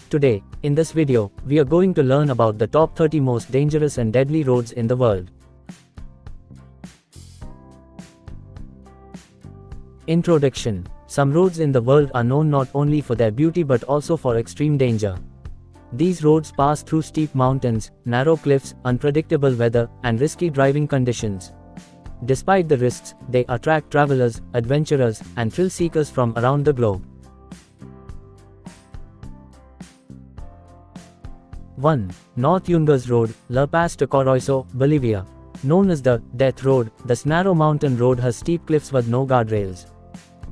Today, in this video, we are going to learn about the top 30 most dangerous and deadly roads in the world. Introduction. Some roads in the world are known not only for their beauty but also for extreme danger. These roads pass through steep mountains, narrow cliffs, unpredictable weather, and risky driving conditions. Despite the risks, they attract travelers, adventurers, and thrill seekers from around the globe. 1. North Yungas Road, La Paz to Coroiso, Bolivia. Known as the Death Road, this narrow mountain road has steep cliffs with no guardrails.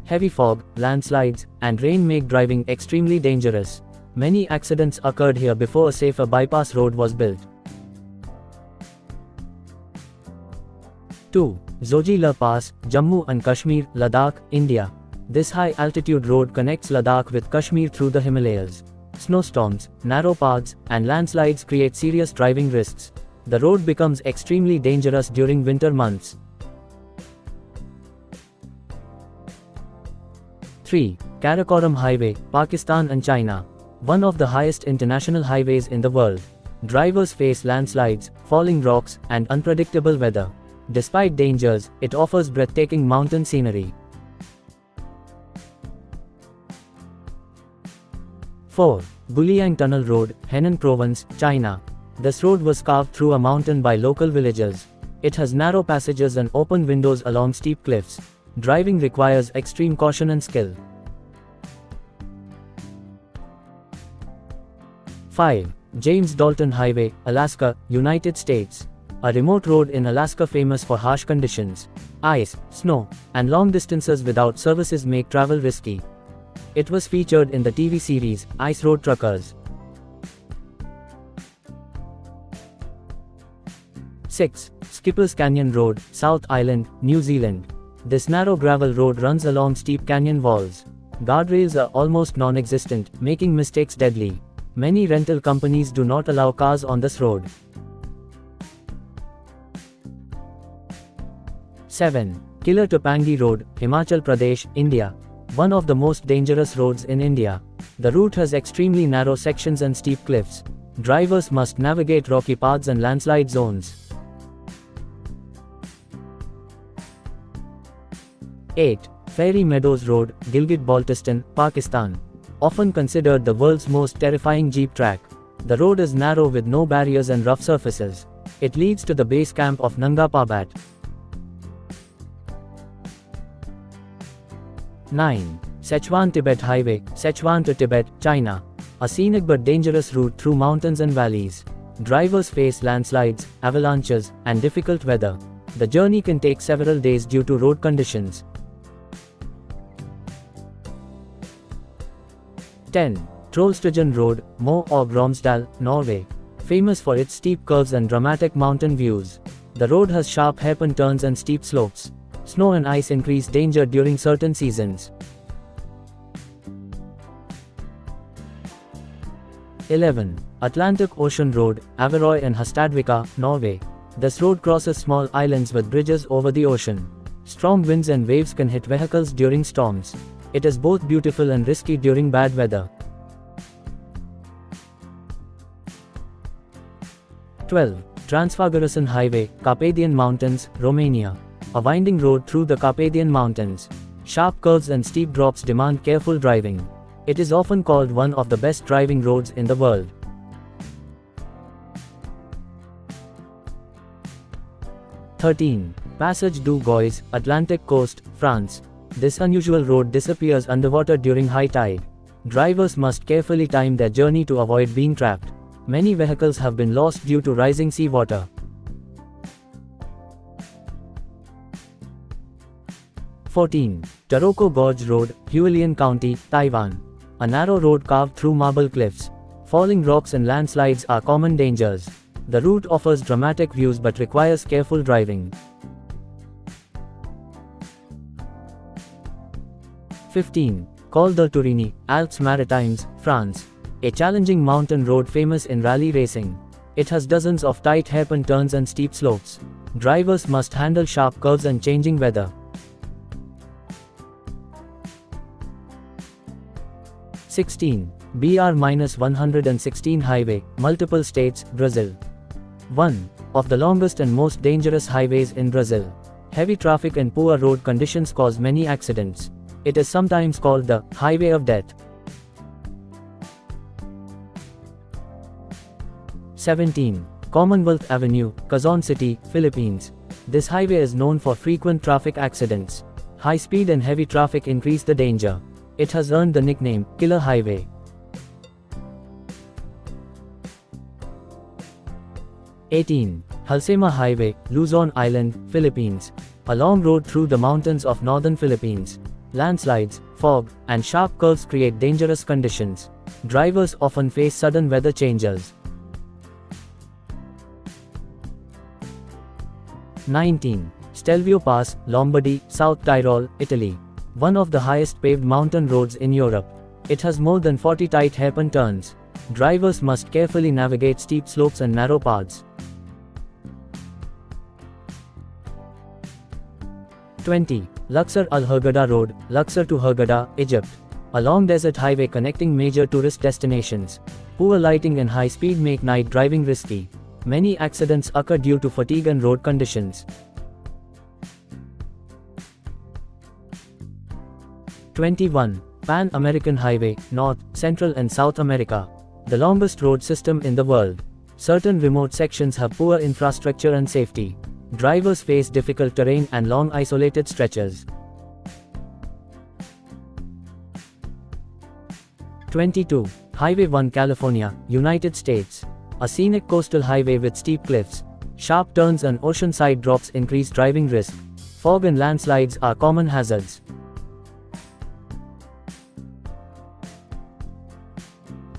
Heavy fog, landslides, and rain make driving extremely dangerous. Many accidents occurred here before a safer bypass road was built. 2. Zojila Pass, Jammu and Kashmir, Ladakh, India. This high-altitude road connects Ladakh with Kashmir through the Himalayas. Snowstorms, narrow paths, and landslides create serious driving risks. The road becomes extremely dangerous during winter months. 3. Karakoram Highway, Pakistan and China. One of the highest international highways in the world. Drivers face landslides, falling rocks, and unpredictable weather. Despite dangers, it offers breathtaking mountain scenery. 4. Guliang Tunnel Road, Henan Province, China. This road was carved through a mountain by local villagers. It has narrow passages and open windows along steep cliffs. Driving requires extreme caution and skill. 5. James Dalton Highway, Alaska, United States. A remote road in Alaska famous for harsh conditions. Ice, snow, and long distances without services make travel risky. It was featured in the TV series, Ice Road Truckers. 6. Skippers Canyon Road, South Island, New Zealand. This narrow gravel road runs along steep canyon walls. Guardrails are almost non-existent, making mistakes deadly. Many rental companies do not allow cars on this road. 7. Killer Topangi Road, Himachal Pradesh, India. One of the most dangerous roads in India. The route has extremely narrow sections and steep cliffs. Drivers must navigate rocky paths and landslide zones. 8. Fairy Meadows Road, Gilgit-Baltistan, Pakistan. Often considered the world's most terrifying jeep track. The road is narrow with no barriers and rough surfaces. It leads to the base camp of Nanga Parbat. 9. Sichuan-Tibet Highway, Sichuan to Tibet, China. A scenic but dangerous route through mountains and valleys. Drivers face landslides, avalanches, and difficult weather. The journey can take several days due to road conditions. 10. Trollstigen Road, Mo og Romsdal, Norway. Famous for its steep curves and dramatic mountain views. The road has sharp hairpin turns and steep slopes. Snow and ice increase danger during certain seasons. 11. Atlantic Ocean Road, Averøy and Hustadvika, Norway. This road crosses small islands with bridges over the ocean. Strong winds and waves can hit vehicles during storms. It is both beautiful and risky during bad weather. 12. Transfăgărășan Highway, Carpathian Mountains, Romania. A winding road through the Carpathian Mountains. Sharp curves and steep drops demand careful driving. It is often called one of the best driving roads in the world. 13. Passage du Gois, Atlantic Coast, France. This unusual road disappears underwater during high tide. Drivers must carefully time their journey to avoid being trapped. Many vehicles have been lost due to rising seawater. 14. Taroko Gorge Road, Hualien County, Taiwan. A narrow road carved through marble cliffs. Falling rocks and landslides are common dangers. The route offers dramatic views but requires careful driving. 15. Col de Tourigny, Alpes Maritimes, France. A challenging mountain road famous in rally racing. It has dozens of tight hairpin turns and steep slopes. Drivers must handle sharp curves and changing weather. 16. BR-116 highway, multiple states, Brazil. One of the longest and most dangerous highways in Brazil. Heavy traffic and poor road conditions cause many accidents. It is sometimes called the Highway of Death. 17. Commonwealth Avenue, Quezon City, Philippines. This highway is known for frequent traffic accidents. High speed and heavy traffic increase the danger. It has earned the nickname Killer Highway. 18. Halsema Highway, Luzon Island, Philippines. A long road through the mountains of northern Philippines. Landslides, fog, and sharp curves create dangerous conditions. Drivers often face sudden weather changes. 19. Stelvio Pass, Lombardy, South Tyrol, Italy. One of the highest paved mountain roads in Europe. It has more than 40 tight hairpin turns. Drivers must carefully navigate steep slopes and narrow paths. 20. Luxor Al Hurghada Road, Luxor to Hurghada, Egypt. A long desert highway connecting major tourist destinations. Poor lighting and high speed make night driving risky. Many accidents occur due to fatigue and road conditions. 21. Pan American Highway, North, Central and South America. The longest road system in the world. Certain remote sections have poor infrastructure and safety. Drivers face difficult terrain and long isolated stretches. 22. Highway 1 California, United States. A scenic coastal highway with steep cliffs. Sharp turns and oceanside drops increase driving risk. Fog and landslides are common hazards.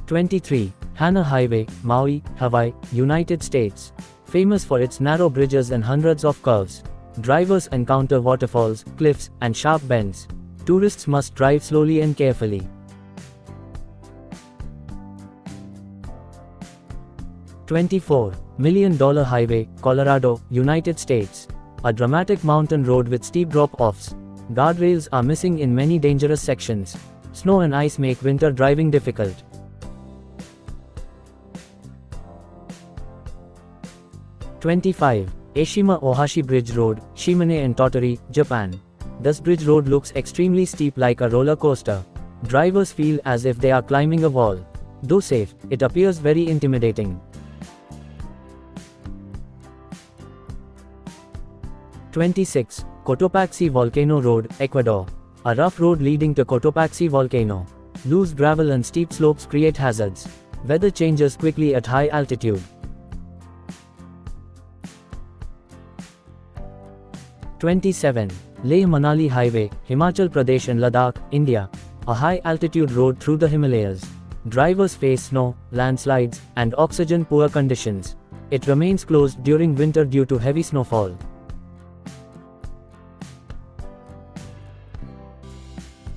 23. Hana Highway, Maui, Hawaii, United States. Famous for its narrow bridges and hundreds of curves. Drivers encounter waterfalls, cliffs, and sharp bends. Tourists must drive slowly and carefully. 24. $1 Million Highway, Colorado, United States. A dramatic mountain road with steep drop-offs. Guardrails are missing in many dangerous sections. Snow and ice make winter driving difficult. 25. Eshima Ohashi Bridge Road, Shimane and Tottori, Japan. This bridge road looks extremely steep like a roller coaster. Drivers feel as if they are climbing a wall. Though safe, it appears very intimidating. 26. Cotopaxi Volcano Road, Ecuador. A rough road leading to Cotopaxi Volcano. Loose gravel and steep slopes create hazards. Weather changes quickly at high altitude. 27. Leh-Manali Highway, Himachal Pradesh and Ladakh, India. A high-altitude road through the Himalayas. Drivers face snow, landslides, and oxygen-poor conditions. It remains closed during winter due to heavy snowfall.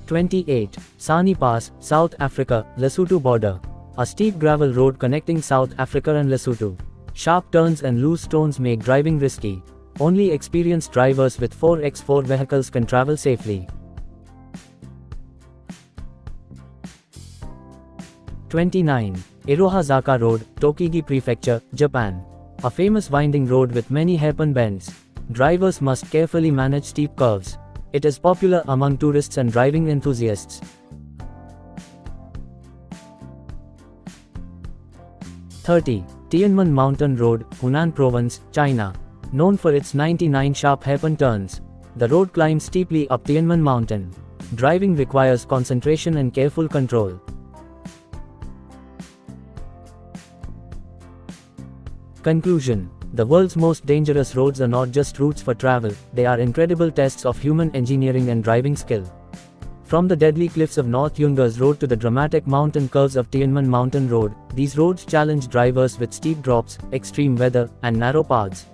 28. Sani Pass, South Africa, Lesotho border. A steep gravel road connecting South Africa and Lesotho. Sharp turns and loose stones make driving risky. Only experienced drivers with 4x4 vehicles can travel safely. 29. Irohazaka Road, Tokigi Prefecture, Japan. A famous winding road with many hairpin bends. Drivers must carefully manage steep curves. It is popular among tourists and driving enthusiasts. 30. Tianmen Mountain Road, Hunan Province, China. Known for its 99 sharp hairpin turns. The road climbs steeply up Tianmen Mountain. Driving requires concentration and careful control. Conclusion. The world's most dangerous roads are not just routes for travel, they are incredible tests of human engineering and driving skill. From the deadly cliffs of North Yungas Road to the dramatic mountain curves of Tianmen Mountain Road, these roads challenge drivers with steep drops, extreme weather, and narrow paths.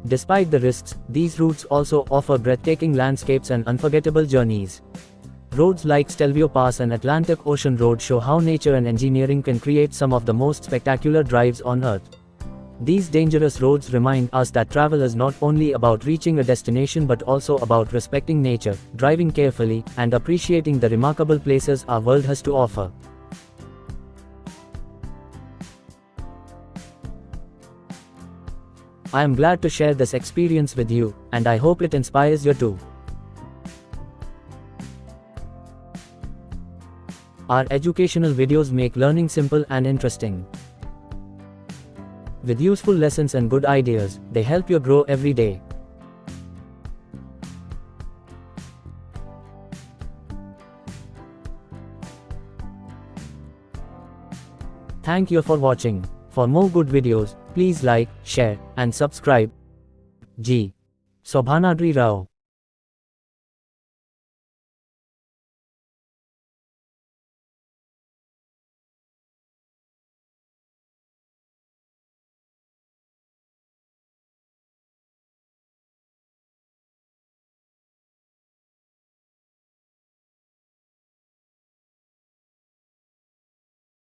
Despite the risks, these routes also offer breathtaking landscapes and unforgettable journeys. Roads like Stelvio Pass and Atlantic Ocean Road show how nature and engineering can create some of the most spectacular drives on Earth. These dangerous roads remind us that travel is not only about reaching a destination but also about respecting nature, driving carefully, and appreciating the remarkable places our world has to offer. I am glad to share this experience with you, and I hope it inspires you too. Our educational videos make learning simple and interesting. With useful lessons and good ideas, they help you grow every day. Thank you for watching. For more good videos, please like, share, and subscribe. G. Sobhanadri Rao.